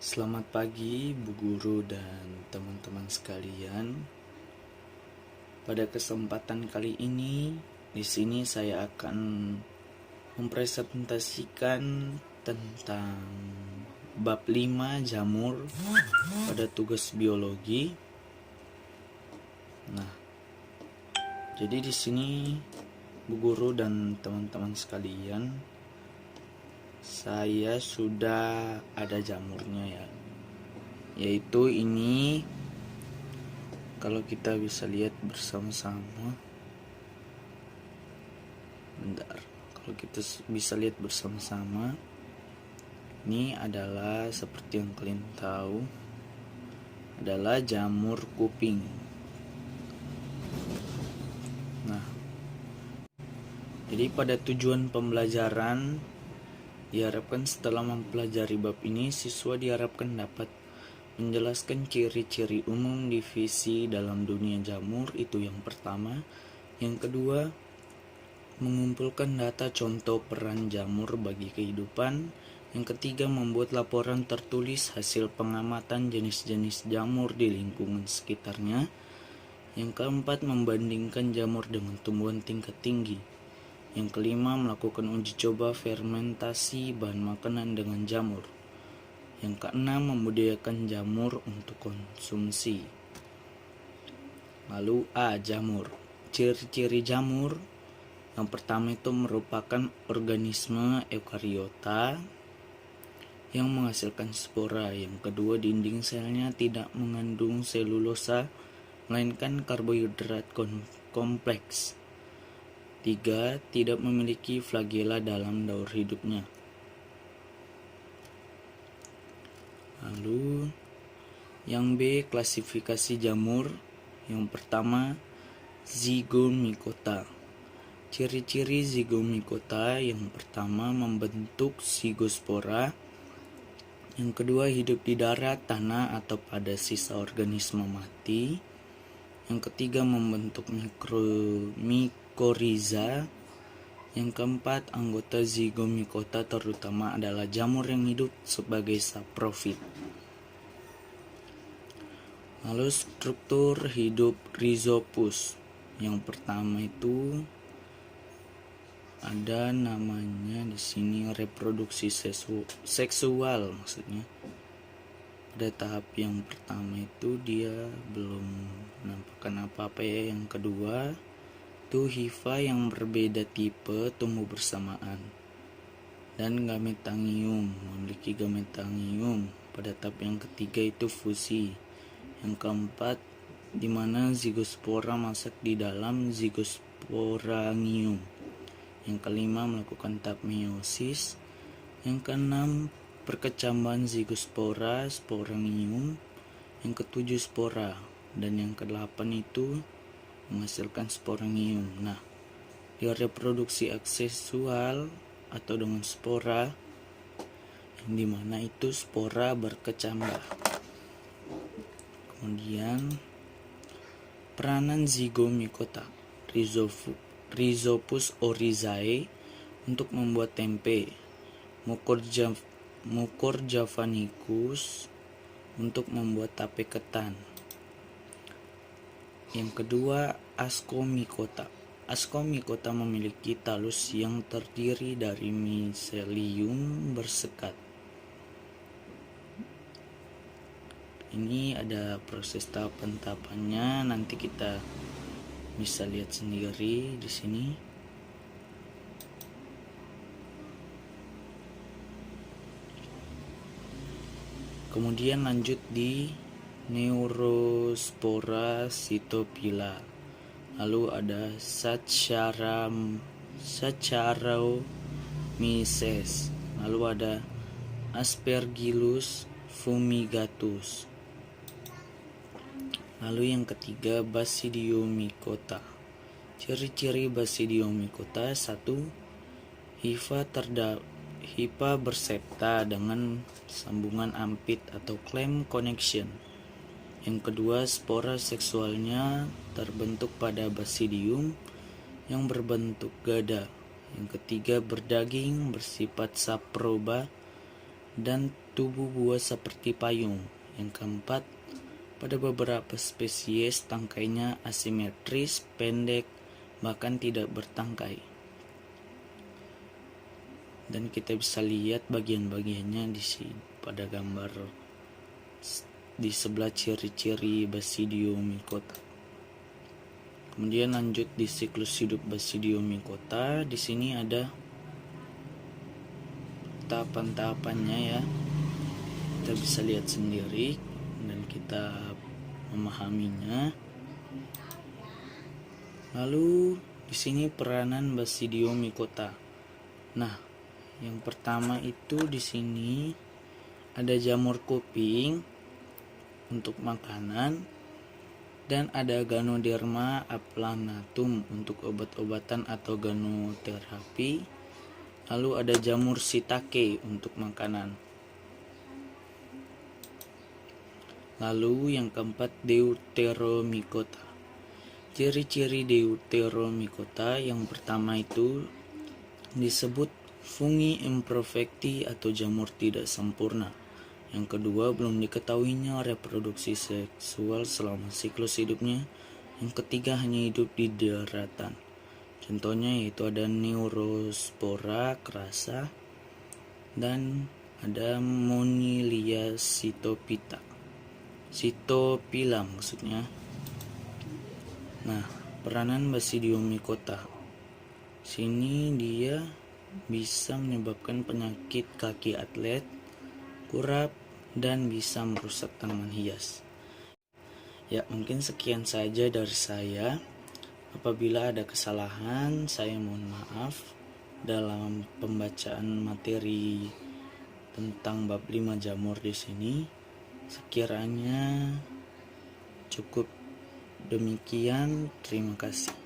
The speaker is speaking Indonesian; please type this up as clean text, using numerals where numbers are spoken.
Selamat pagi, Bu Guru dan teman-teman sekalian. Pada kesempatan kali ini, di sini saya akan mempresentasikan tentang bab 5 jamur pada tugas biologi. Nah, jadi di sini Bu Guru dan teman-teman sekalian, saya sudah ada jamurnya ya, yaitu ini. Kalau kita bisa lihat bersama-sama, bentar, kalau kita bisa lihat bersama-sama, ini adalah seperti yang kalian tahu, adalah jamur kuping. Nah, jadi pada tujuan pembelajaran diharapkan setelah mempelajari bab ini, siswa diharapkan dapat menjelaskan ciri-ciri umum divisi dalam dunia jamur, itu yang pertama. Yang kedua, mengumpulkan data contoh peran jamur bagi kehidupan. Yang ketiga, membuat laporan tertulis hasil pengamatan jenis-jenis jamur di lingkungan sekitarnya. Yang keempat, membandingkan jamur dengan tumbuhan tingkat tinggi. Yang kelima, melakukan uji coba fermentasi bahan makanan dengan jamur. Yang keenam, membudidayakan jamur untuk konsumsi. Lalu jamur. Ciri-ciri jamur. Yang pertama itu merupakan organisme eukariota yang menghasilkan spora. Yang kedua, dinding selnya tidak mengandung selulosa, melainkan karbohidrat kompleks. 3. Tidak memiliki flagela dalam daur hidupnya. Lalu yang B, klasifikasi jamur. Yang pertama, zygomicota. Ciri-ciri zygomicota: yang pertama, membentuk zygospora. Yang kedua, hidup di darat, tanah, atau pada sisa organisme mati. Yang ketiga, membentuk mikoriza. Yang keempat, anggota zygomicota terutama adalah jamur yang hidup sebagai saprofit. Lalu struktur hidup rhizopus. Yang pertama itu ada namanya di sini reproduksi seksual, maksudnya. Pada tahap yang pertama itu dia belum menampakkan apa-apa ya. Yang kedua itu hifa yang berbeda tipe tumbuh bersamaan, dan gametangium, memiliki gametangium. Pada tahap yang ketiga itu fusi. Yang keempat, di mana zygospora masuk di dalam zygosporangium. Yang kelima, melakukan tahap meiosis. Yang keenam, perkecambahan zygospora, sporangium. Yang ketujuh, spora. Dan yang kedelapan itu menghasilkan sporangium. Nah, di reproduksi aksesual atau dengan spora, yang dimana itu spora berkecambah. Kemudian peranan zygomicota Rhizopus oryzae untuk membuat tempe, Mucor javanicus untuk membuat tape ketan. Yang kedua, ascomycota. Ascomycota memiliki talus yang terdiri dari miselium bersekat. Ini ada proses tahapan-tahapannya, nanti kita bisa lihat sendiri di sini. Kemudian lanjut di Neurospora cytopila. Lalu ada Saccharomyces. Lalu ada Aspergillus fumigatus. Lalu yang ketiga, Basidiomycota. Ciri-ciri Basidiomycota: 1. Hifa bersepta dengan sambungan ampit atau clamp connection. Yang kedua, spora seksualnya terbentuk pada basidium yang berbentuk gada. Yang ketiga, berdaging, bersifat saproba, dan tubuh buah seperti payung. Yang keempat, pada beberapa spesies tangkainya asimetris, pendek, bahkan tidak bertangkai. Dan kita bisa lihat bagian-bagiannya di sini pada gambar di sebelah ciri-ciri Basidiomycota. Kemudian lanjut di siklus hidup Basidiomycota. Di sini ada tahapan-tahapannya ya. Kita bisa lihat sendiri dan kita memahaminya. Lalu di sini peranan Basidiomycota. Nah, yang pertama itu di sini ada jamur kuping untuk makanan dan ada Ganoderma aplanatum untuk obat-obatan atau ganoterapi. Lalu ada jamur shiitake untuk makanan. Lalu yang keempat, Deuteromycota. Ciri-ciri Deuteromycota yang pertama itu disebut fungi imperfecti atau jamur tidak sempurna. Yang kedua, belum diketahuinya reproduksi seksual selama siklus hidupnya. Yang ketiga, hanya hidup di daratan. Contohnya yaitu ada Neurospora crassa dan ada Monilia Cytopila maksudnya. Nah, peranan Basidiomycota. Sini dia bisa menyebabkan penyakit kaki atlet, kurap, dan bisa merusak tanaman hias. Ya, mungkin sekian saja dari saya. Apabila ada kesalahan, saya mohon maaf dalam pembacaan materi tentang bab 5 jamur di sini. Sekiranya cukup demikian, terima kasih.